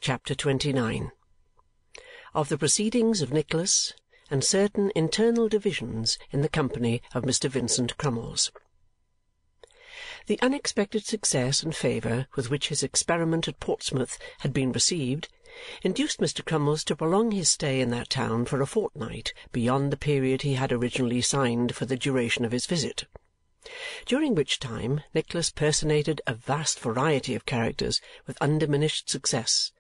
Chapter 29. Of the Proceedings of Nicholas, and certain internal divisions in the company of Mr. Vincent Crummles. The unexpected success and favour with which his experiment at Portsmouth had been received induced Mr. Crummles to prolong his stay in that town for a fortnight beyond the period he had originally assigned for the duration of his visit, during which time Nicholas personated a vast variety of characters with undiminished success,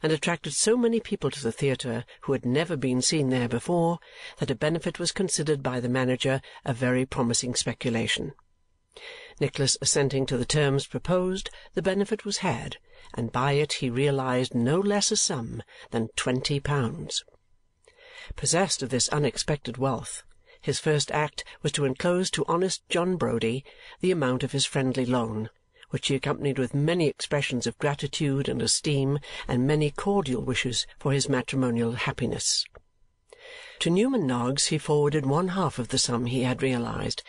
and attracted so many people to the theatre who had never been seen there before that a benefit was considered by the manager a very promising speculation. Nicholas assenting to the terms proposed, the benefit was had, and by it he realized no less a sum than £20. Possessed of this unexpected wealth, his first act was to enclose to honest John Brody the amount of his friendly loan, which he accompanied with many expressions of gratitude and esteem and many cordial wishes for his matrimonial happiness. To Newman Noggs he forwarded one half of the sum he had realized,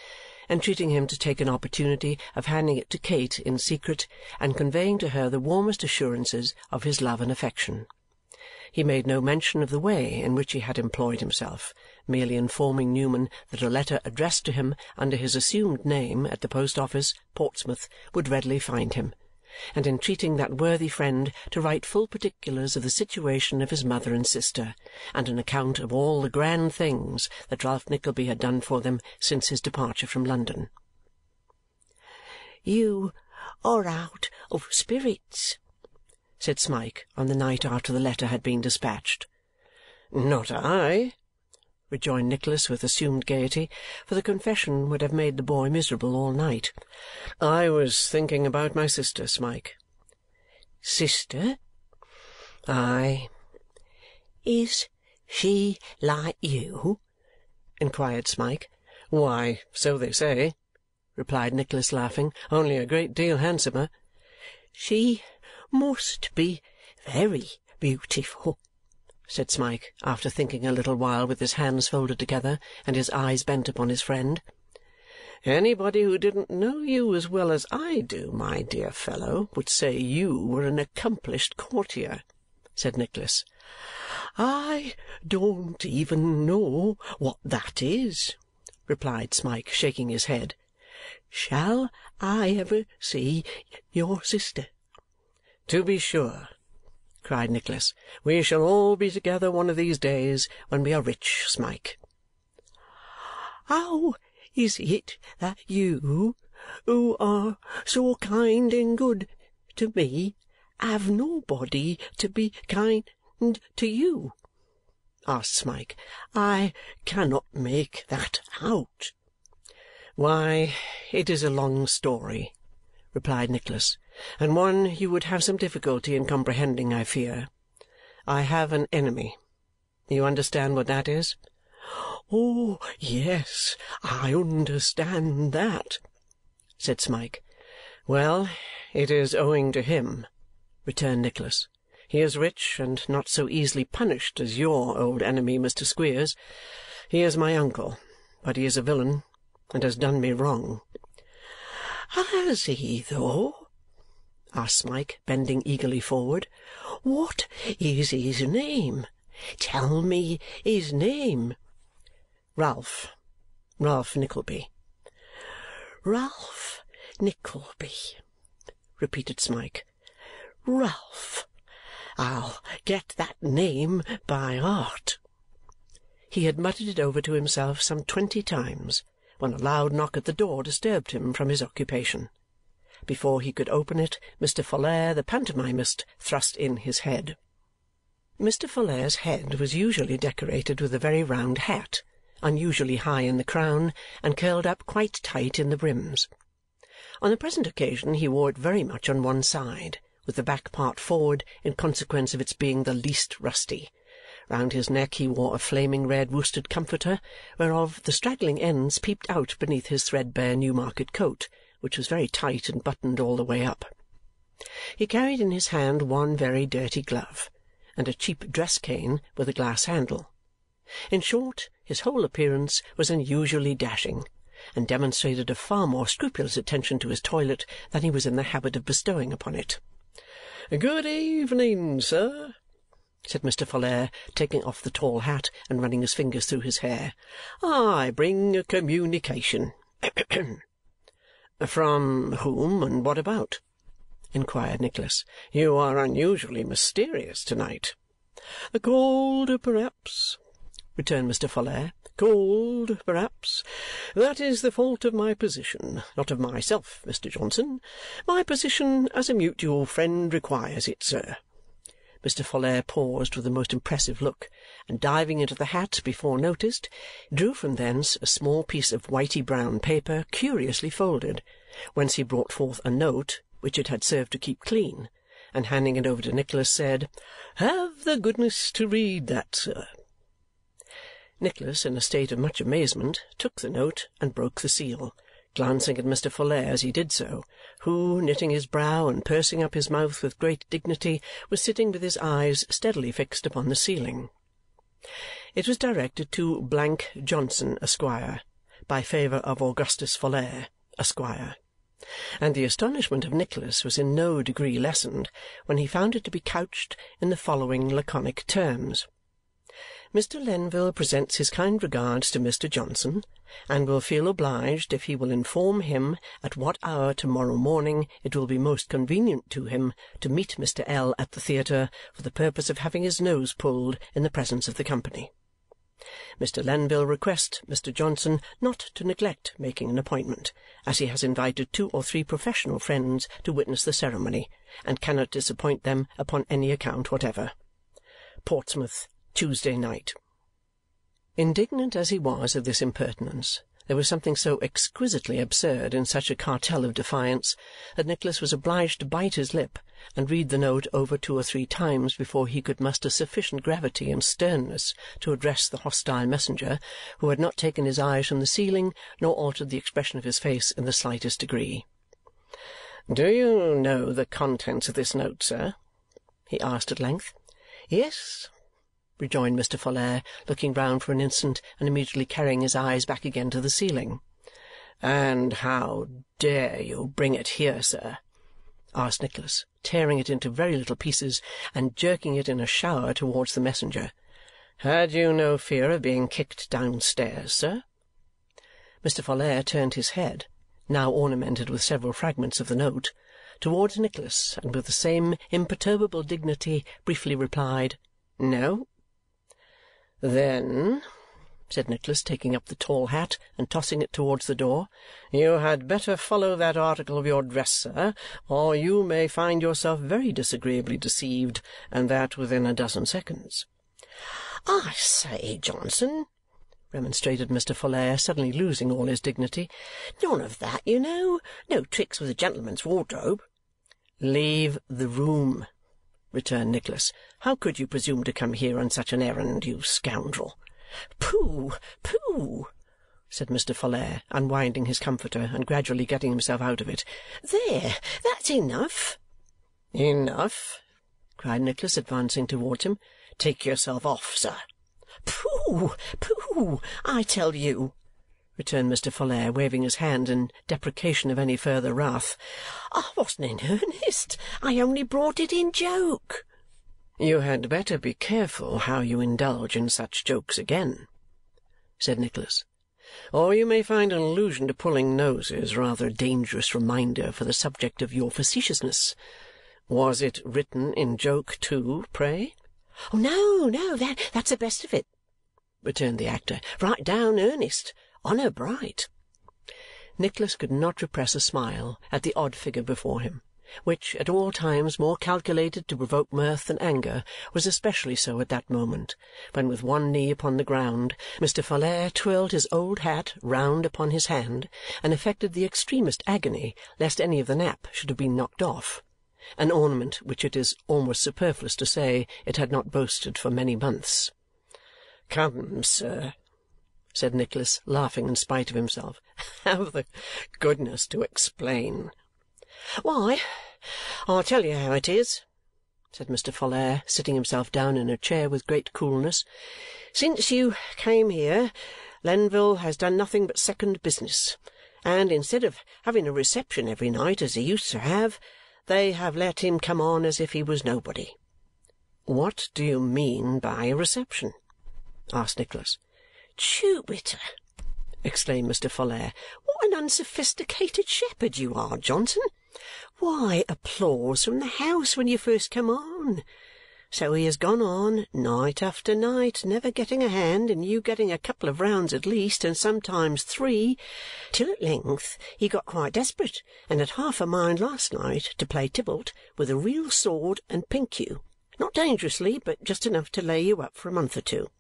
entreating him to take an opportunity of handing it to Kate in secret and conveying to her the warmest assurances of his love and affection. He made no mention of the way in which he had employed himself, merely informing Newman that a letter addressed to him under his assumed name at the post-office, Portsmouth, would readily find him, and entreating that worthy friend to write full particulars of the situation of his mother and sister, and an account of all the grand things that Ralph Nickleby had done for them since his departure from London. "You are out of spirits," said Smike on the night after the letter had been dispatched. "Not I," rejoined Nicholas with assumed gaiety, for the confession would have made the boy miserable all night. "I was thinking about my sister, Smike." "Sister?" "Aye." "Is she like you?" inquired Smike. "Why, so they say," replied Nicholas, laughing, "only a great deal handsomer." "She must be very beautiful," said Smike, after thinking a little while with his hands folded together and his eyes bent upon his friend. "Anybody who didn't know you as well as I do, my dear fellow, would say you were an accomplished courtier," said Nicholas. "I don't even know what that is," replied Smike, shaking his head. "Shall I ever see your sister?" "To be sure," cried Nicholas. "We shall all be together one of these days when we are rich, Smike." "How is it that you, who are so kind and good to me, have nobody to be kind to you?" asked Smike. "I cannot make that out." "Why, it is a long story," replied Nicholas, "and one you would have some difficulty in comprehending, I fear. I have an enemy. You understand what that is?" "Oh, yes, I understand that," said Smike. "Well, it is owing to him," returned Nicholas. "He is rich and not so easily punished as your old enemy, Mr. Squeers. He is my uncle, but he is a villain and has done me wrong." "Has he, though?" asked Smike, bending eagerly forward. "What is his name? Tell me his name." "Ralph Nickleby." "Ralph Nickleby," repeated Smike. "Ralph. I'll get that name by heart." He had muttered it over to himself some 20 times when a loud knock at the door disturbed him from his occupation. Before he could open it, Mr. Folair, the pantomimist, thrust in his head. Mr. Folair's head was usually decorated with a very round hat, unusually high in the crown, and curled up quite tight in the brims. On the present occasion he wore it very much on one side, with the back part forward in consequence of its being the least rusty. Round his neck he wore a flaming red worsted comforter, whereof the straggling ends peeped out beneath his threadbare Newmarket coat, which was very tight and buttoned all the way up. He carried in his hand one very dirty glove, and a cheap dress cane with a glass handle. In short, his whole appearance was unusually dashing, and demonstrated a far more scrupulous attention to his toilet than he was in the habit of bestowing upon it. "Good evening, sir," said Mr. Folair, taking off the tall hat and running his fingers through his hair. "I bring a communication." "From whom, and what about?" inquired Nicholas. "You are unusually mysterious to-night." "Cold, perhaps," returned Mr. Folair. "Cold, perhaps. That is the fault of my position, not of myself, Mr. Johnson. My position as a mutual friend requires it, sir." Mr. Folair paused with a most impressive look, and diving into the hat before noticed, drew from thence a small piece of whitey brown paper curiously folded, whence he brought forth a note which it had served to keep clean, and handing it over to Nicholas, said, "Have the goodness to read that, sir." Nicholas, in a state of much amazement, took the note and broke the seal, glancing at Mr. Folair as he did so, who, knitting his brow and pursing up his mouth with great dignity, was sitting with his eyes steadily fixed upon the ceiling. It was directed to Blank Johnson, Esquire, by favour of Augustus Folair, Esquire, and the astonishment of Nicholas was in no degree lessened when he found it to be couched in the following laconic terms. "Mr. Lenville presents his kind regards to Mr. Johnson, and will feel obliged if he will inform him at what hour to-morrow morning it will be most convenient to him to meet Mr. L. at the theatre for the purpose of having his nose pulled in the presence of the company. Mr. Lenville requests Mr. Johnson not to neglect making an appointment, as he has invited 2 or 3 professional friends to witness the ceremony, and cannot disappoint them upon any account whatever. Portsmouth, Tuesday night." Indignant as he was at this impertinence, there was something so exquisitely absurd in such a cartel of defiance that Nicholas was obliged to bite his lip and read the note over 2 or 3 times before he could muster sufficient gravity and sternness to address the hostile messenger, who had not taken his eyes from the ceiling nor altered the expression of his face in the slightest degree. "Do you know the contents of this note, sir?" he asked at length. "Yes," rejoined Mr. Folair, looking round for an instant and immediately carrying his eyes back again to the ceiling. "And how dare you bring it here, sir?" asked Nicholas, tearing it into very little pieces and jerking it in a shower towards the messenger. "Had you no fear of being kicked downstairs, sir?" Mr. Folair turned his head, now ornamented with several fragments of the note, towards Nicholas, and with the same imperturbable dignity briefly replied, "No." "Then," said Nicholas, taking up the tall hat and tossing it towards the door, "you had better follow that article of your dress, sir, or you may find yourself very disagreeably deceived, and that within a dozen seconds." "I say, Johnson," remonstrated Mr. Folair, suddenly losing all his dignity, "none of that, you know. No tricks with a gentleman's wardrobe." "Leave the room," returned Nicholas. "How could you presume to come here on such an errand, you scoundrel?" "Pooh, pooh!" said Mr. Folair, unwinding his comforter and gradually getting himself out of it. "There! That's enough." "Enough?" cried Nicholas, advancing towards him. "Take yourself off, sir." "Pooh, pooh, I tell you!" returned Mr. Folair, waving his hand in deprecation of any further wrath. "I wasn't in earnest. I only brought it in joke." "You had better be careful how you indulge in such jokes again," said Nicholas, "or you may find an allusion to pulling noses rather a dangerous reminder for the subject of your facetiousness. Was it written in joke too, pray?" "Oh, no, that's the best of it," returned the actor. "Right down earnest. Honour bright." Nicholas could not repress a smile at the odd figure before him, which, at all times more calculated to provoke mirth than anger, was especially so at that moment, when with one knee upon the ground Mr. Folair twirled his old hat round upon his hand and affected the extremest agony lest any of the nap should have been knocked off, an ornament which it is almost superfluous to say it had not boasted for many months. "Come, sir," said Nicholas, laughing in spite of himself, "have the goodness to explain." "Why, I'll tell you how it is," said Mr. Folair, sitting himself down in a chair with great coolness. "Since you came here, Lenville has done nothing but second business, and instead of having a reception every night as he used to have, they have let him come on as if he was nobody." "What do you mean by a reception?" asked Nicholas. "Jupiter!" exclaimed Mr. Folair. "What an unsophisticated shepherd you are, Johnson! Why, applause from the house when you first come on. So he has gone on, night after night, never getting a hand, and you getting a couple of rounds at least, and sometimes 3, till at length he got quite desperate and had half a mind last night to play Tybalt with a real sword and pink you. Not dangerously, but just enough to lay you up for a month or 2.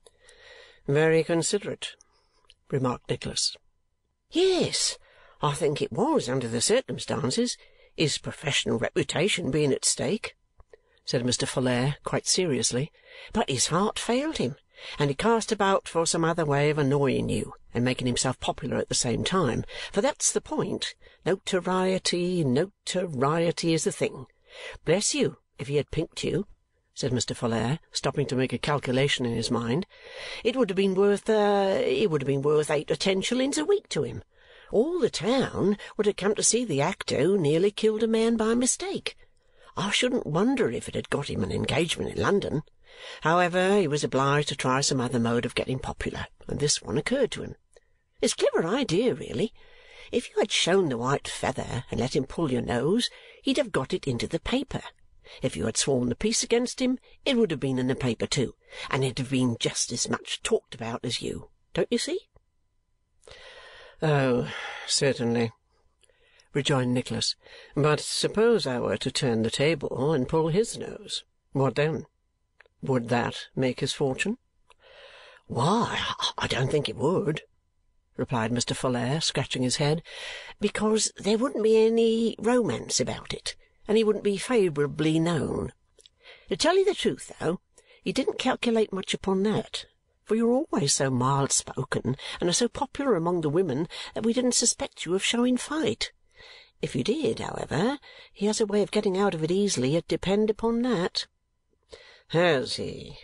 "Very considerate," remarked Nicholas. "Yes, I think it was, under the circumstances, his professional reputation being at stake," said Mr. Folair quite seriously. "But his heart failed him, and he cast about for some other way of annoying you and making himself popular at the same time. For that's the point. Notoriety is the thing. Bless you, if he had pinked you," said Mr. Folair, stopping to make a calculation in his mind, "it would have been worth 8 or 10 shillings a week to him. All the town would have come to see the actor who nearly killed a man by mistake. I shouldn't wonder if it had got him an engagement in London. However, he was obliged to try some other mode of getting popular, and this one occurred to him. It's a clever idea, really. If you had shown the white feather and let him pull your nose, he'd have got it into the paper. If you had sworn the peace against him, it would have been in the paper too, and it'd have been just as much talked about as you. Don't you see?" "Oh, certainly," rejoined Nicholas. "But suppose I were to turn the table and pull his nose, what then? Would that make his fortune?" "Why, I don't think it would," replied Mr. Folair, scratching his head, "because there wouldn't be any romance about it, and he wouldn't be favourably known. To tell you the truth, though, he didn't calculate much upon that, for you are always so mild-spoken and are so popular among the women that we didn't suspect you of showing fight. If you did, however, he has a way of getting out of it easily, depend upon that." "Has he?"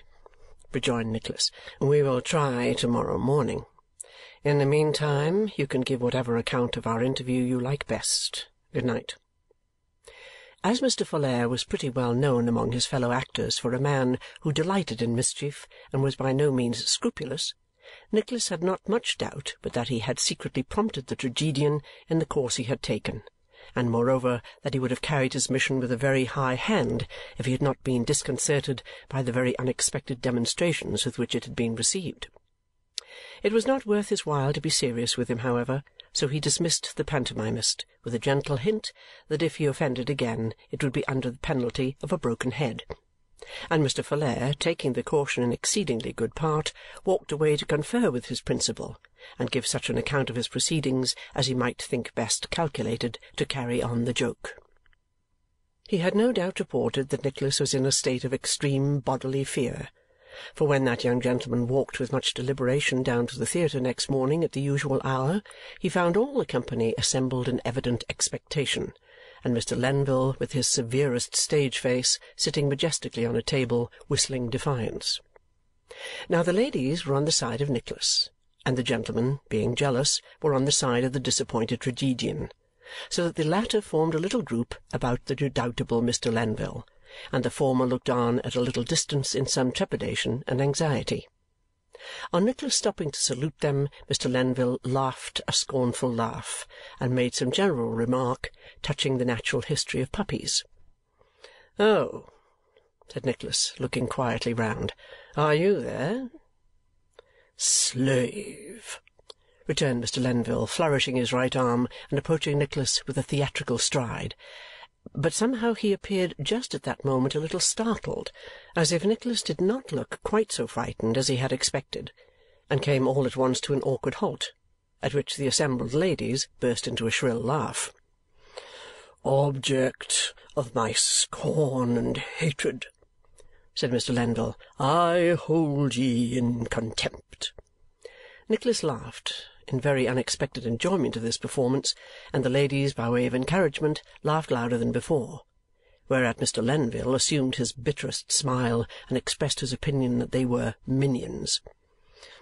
rejoined Nicholas. "We will try to-morrow morning. In the meantime, you can give whatever account of our interview you like best. Good night." As Mr. Folair was pretty well known among his fellow-actors for a man who delighted in mischief and was by no means scrupulous, Nicholas had not much doubt but that he had secretly prompted the tragedian in the course he had taken, and moreover that he would have carried his mission with a very high hand if he had not been disconcerted by the very unexpected demonstrations with which it had been received. It was not worth his while to be serious with him, however, so he dismissed the pantomimist with a gentle hint that if he offended again it would be under the penalty of a broken head, and Mr. Folair, taking the caution in exceedingly good part, walked away to confer with his principal and give such an account of his proceedings as he might think best calculated to carry on the joke. He had no doubt reported that Nicholas was in a state of extreme bodily fear, for when that young gentleman walked with much deliberation down to the theatre next morning at the usual hour, he found all the company assembled in evident expectation, and Mr. Lenville, with his severest stage face, sitting majestically on a table, whistling defiance. Now the ladies were on the side of Nicholas, and the gentlemen, being jealous, were on the side of the disappointed tragedian, so that the latter formed a little group about the redoubtable Mr. Lenville, and the former looked on at a little distance in some trepidation and anxiety. On Nicholas stopping to salute them, Mr. Lenville laughed a scornful laugh and made some general remark touching the natural history of puppies. "Oh," said Nicholas, looking quietly round, "are you there?" "Slave!" returned Mr. Lenville, flourishing his right arm and approaching Nicholas with a theatrical stride. But somehow he appeared just at that moment a little startled, as if Nicholas did not look quite so frightened as he had expected, and came all at once to an awkward halt, at which the assembled ladies burst into a shrill laugh. "Object of my scorn and hatred," said Mr. Lenville, "I hold ye in contempt." Nicholas laughed, in very unexpected enjoyment of this performance, and the ladies, by way of encouragement, laughed louder than before, whereat Mr. Lenville assumed his bitterest smile and expressed his opinion that they were minions.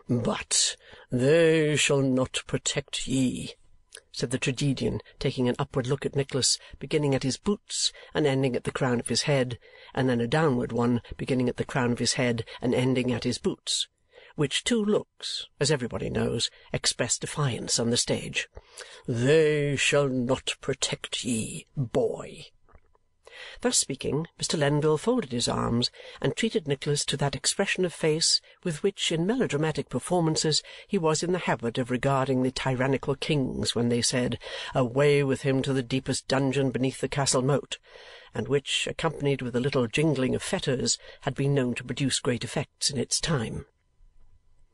"But they shall not protect ye," said the tragedian, taking an upward look at Nicholas, beginning at his boots and ending at the crown of his head, and then a downward one, beginning at the crown of his head and ending at his boots, which two looks, as everybody knows, express defiance on the stage. "They shall not protect ye, boy." Thus speaking, Mr. Lenville folded his arms and treated Nicholas to that expression of face with which, in melodramatic performances, he was in the habit of regarding the tyrannical kings when they said, "Away with him to the deepest dungeon beneath the castle moat," and which, accompanied with a little jingling of fetters, had been known to produce great effects in its time.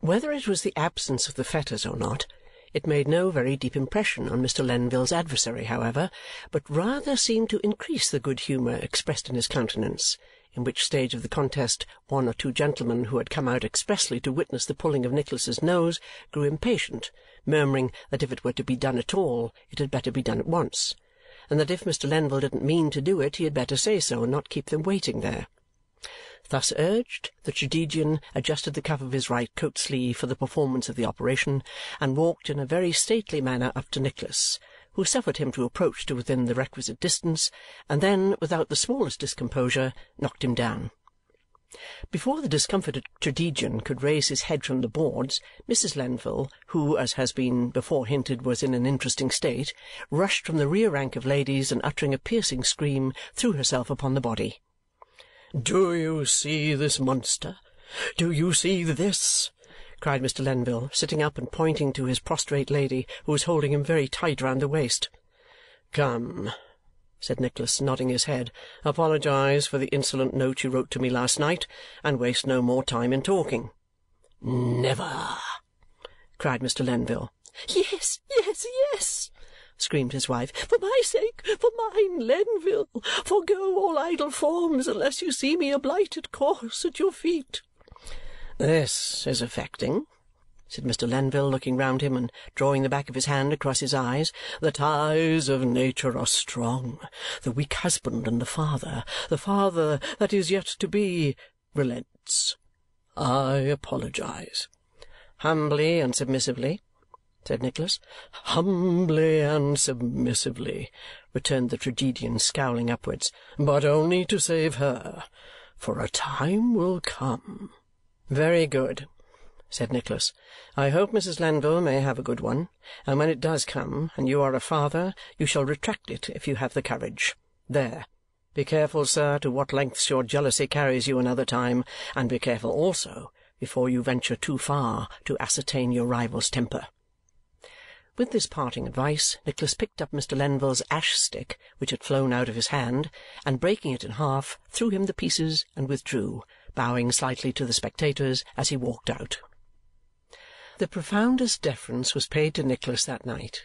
Whether it was the absence of the fetters or not, it made no very deep impression on Mr. Lenville's adversary, however, but rather seemed to increase the good humour expressed in his countenance, in which stage of the contest one or two gentlemen who had come out expressly to witness the pulling of Nicholas's nose grew impatient, murmuring that if it were to be done at all, it had better be done at once, and that if Mr. Lenville didn't mean to do it, he had better say so and not keep them waiting there. Thus urged, the tragedian adjusted the cuff of his right coat-sleeve for the performance of the operation and walked in a very stately manner up to Nicholas, who suffered him to approach to within the requisite distance, and then, without the smallest discomposure, knocked him down. Before the discomfited tragedian could raise his head from the boards, Mrs. Lenville, who, as has been before hinted, was in an interesting state, rushed from the rear rank of ladies, and uttering a piercing scream, threw herself upon the body. "Do you see this monster? Do you see this?" cried Mr. Lenville, sitting up and pointing to his prostrate lady, who was holding him very tight round the waist. "Come," said Nicholas, nodding his head, "apologize for the insolent note you wrote to me last night, and waste no more time in talking." "Never!" cried Mr. Lenville. "Yes, yes, yes!" screamed his wife. "For my sake, for mine, Lenville, forgo all idle forms, unless you see me a blighted corse at your feet." "This is affecting," said Mr. Lenville, looking round him and drawing the back of his hand across his eyes. "The ties of nature are strong. The weak husband and the father that is yet to be, relents. I apologize." "Humbly and submissively," said Nicholas. "Humbly and submissively," returned the tragedian, scowling upwards, "but only to save her. For a time will come—" "Very good," said Nicholas. "I hope Mrs. Lenville may have a good one, and when it does come, and you are a father, you shall retract it if you have the courage. There! Be careful, sir, to what lengths your jealousy carries you another time, and be careful also before you venture too far to ascertain your rival's temper." With this parting advice, Nicholas picked up Mr. Lenville's ash-stick, which had flown out of his hand, and breaking it in half, threw him the pieces and withdrew, bowing slightly to the spectators as he walked out. The profoundest deference was paid to Nicholas that night,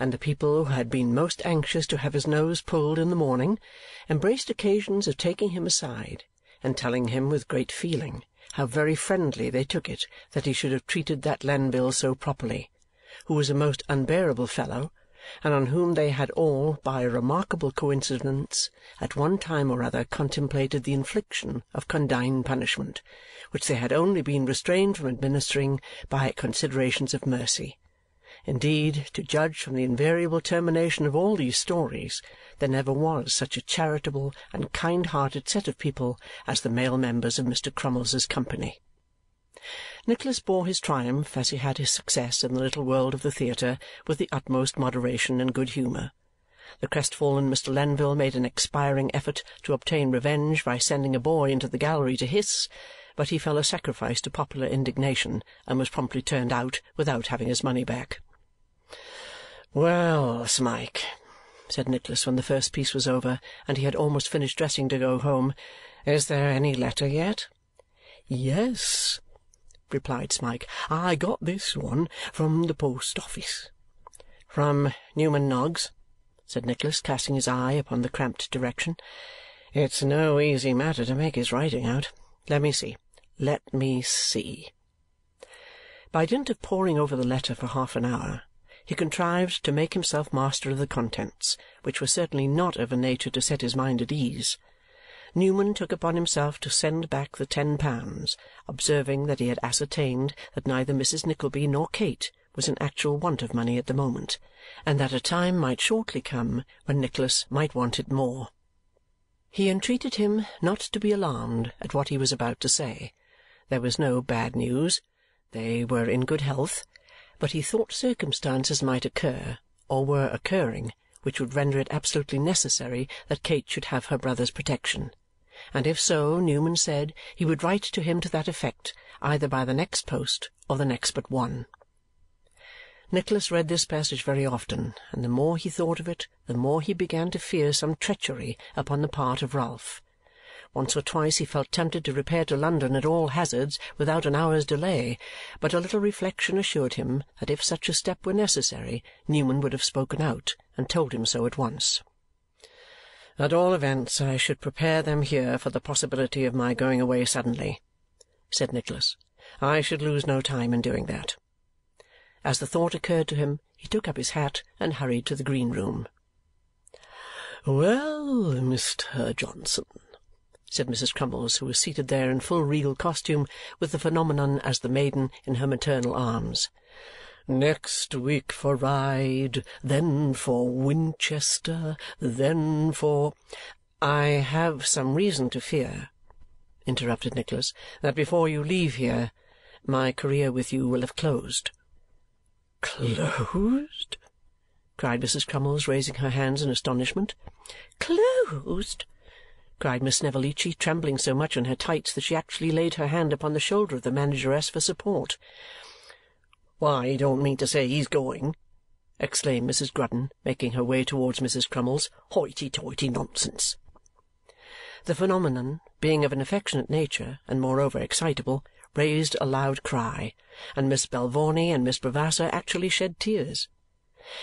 and the people who had been most anxious to have his nose pulled in the morning embraced occasions of taking him aside and telling him with great feeling how very friendly they took it that he should have treated that Lenville so properly, who was a most unbearable fellow, and on whom they had all, by a remarkable coincidence, at one time or other contemplated the infliction of condign punishment, which they had only been restrained from administering by considerations of mercy. Indeed, to judge from the invariable termination of all these stories, there never was such a charitable and kind-hearted set of people as the male members of Mr. Crummles's company. Nicholas bore his triumph, as he had his success in the little world of the theatre, with the utmost moderation and good humour. The crestfallen Mr. Lenville made an expiring effort to obtain revenge by sending a boy into the gallery to hiss, but he fell a sacrifice to popular indignation and was promptly turned out without having his money back. "Well, Smike," said Nicholas when the first piece was over and he had almost finished dressing to go home, "is there any letter yet?" "Yes," replied Smike. "I got this one from the post-office." "From Newman Noggs?" said Nicholas, casting his eye upon the cramped direction. "It's no easy matter to make his writing out. Let me see. By dint of poring over the letter for half an hour, he contrived to make himself master of the contents, which were certainly not of a nature to set his mind at ease. Newman took upon himself to send back the £10, observing that he had ascertained that neither Mrs. Nickleby nor Kate was in actual want of money at the moment, and that a time might shortly come when Nicholas might want it more. He entreated him not to be alarmed at what he was about to say. There was no bad news. They were in good health, but he thought circumstances might occur, or were occurring, which would render it absolutely necessary that Kate should have her brother's protection. And if so, Newman said, he would write to him to that effect, either by the next post or the next but one. Nicholas read this passage very often, and the more he thought of it, the more he began to fear some treachery upon the part of Ralph. Once or twice he felt tempted to repair to London at all hazards without an hour's delay, but a little reflection assured him that if such a step were necessary, Newman would have spoken out and told him so at once. "At all events, I should prepare them here for the possibility of my going away suddenly," said Nicholas. "I should lose no time in doing that." As the thought occurred to him, he took up his hat and hurried to the green-room. "Well, Mr. Johnson," said Mrs. Crummles, who was seated there in full regal costume, with the phenomenon as the maiden in her maternal arms. "Next week for Ryde, then for Winchester, then for—" "I have some reason to fear," interrupted Nicholas, "that before you leave here, my career with you will have closed." "Closed?" cried Mrs. Crummles, raising her hands in astonishment. "Closed?" cried Miss Snevellicci, trembling so much in her tights that she actually laid her hand upon the shoulder of the manageress for support. "Why, you don't mean to say he's going?" exclaimed Mrs. Grudden, making her way towards Mrs. Crummles. "Hoity-toity nonsense!" The phenomenon, being of an affectionate nature and moreover excitable, raised a loud cry, and Miss Belvawney and Miss Bravassa actually shed tears.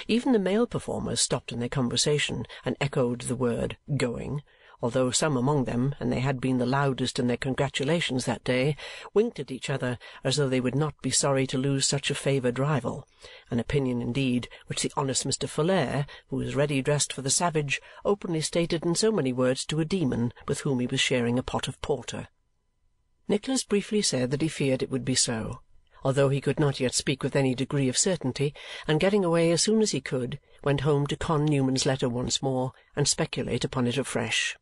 Even the male performers stopped in their conversation and echoed the word "going," although some among them, and they had been the loudest in their congratulations that day, winked at each other as though they would not be sorry to lose such a favoured rival, an opinion indeed which the honest Mr. Folair, who was ready dressed for the savage, openly stated in so many words to a demon with whom he was sharing a pot of porter. Nicholas briefly said that he feared it would be so, although he could not yet speak with any degree of certainty, and getting away as soon as he could, went home to con Newman's letter once more and speculate upon it afresh.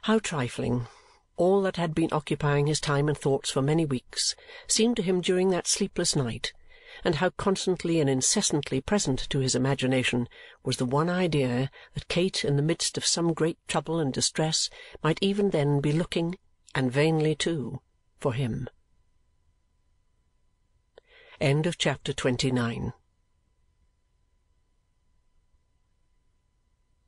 How trifling! All that had been occupying his time and thoughts for many weeks seemed to him during that sleepless night, and how constantly and incessantly present to his imagination was the one idea that Kate, in the midst of some great trouble and distress, might even then be looking, and vainly too, for him. Chapter 29.